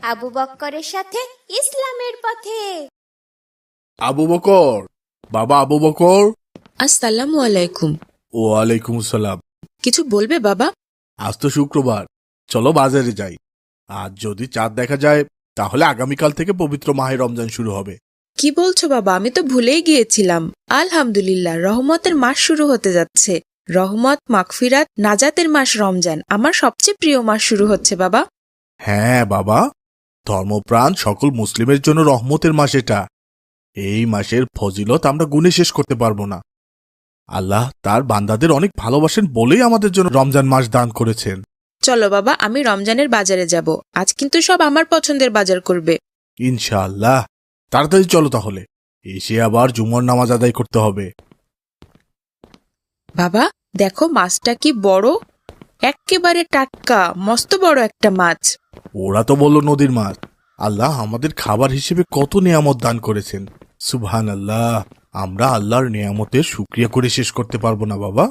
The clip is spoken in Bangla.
আবু বক্করের সাথে ইসলামের পথে। আবু বকর, বাবা আবু বকর। আসসালামু আলাইকুম। ওয়ালাইকুম আসসালাম। কিছু বলবে বাবা? আজ তো শুক্রবার, চলো বাজারে যাই। আজ যদি চাঁদ দেখা যায় তাহলে আগামীকাল থেকে পবিত্র মাহে রমজান শুরু হবে। কি বলছো বাবা, আমি তো ভুলেই গিয়েছিলাম। আলহামদুলিল্লাহ, রহমতের মাস শুরু হতে যাচ্ছে। রহমত, মাগফিরাত, নাজাতের মাস রমজান, আমার সবচেয়ে প্রিয় মাস শুরু হচ্ছে বাবা। হ্যাঁ বাবা, ধর্মপ্রাণ সকল মুসলিমের জন্য রহমতের মাস এটা। এই মাসের ফজিলত আমরা গুণে শেষ করতে পারবো না। আল্লাহ তার বান্দাদের অনেক ভালোবাসেন বলেই আমাদের জন্য রমজান মাস দান করেছেন। চলো বাবা, আমি রমজানের বাজারে যাব। আজ কিন্তু সব আমার পছন্দের বাজার করবে। ইনশাআল্লাহ, তাড়াতাড়ি চলো তাহলে, এসে আবার জুমার নামাজ আদায় করতে হবে। বাবা দেখো, মাছটা কি বড়, এক্কেবারে টাটকা, মস্ত বড় একটা মাছ। ওরা তো বলল নদীর মাছ। আল্লাহ আমাদের খাবার হিসেবে কত নিয়ামত দান করেছেন। সুবহানাল্লাহ, আমরা আল্লাহর নিয়ামতের শুকরিয়া করে শেষ করতে পারবো না বাবা।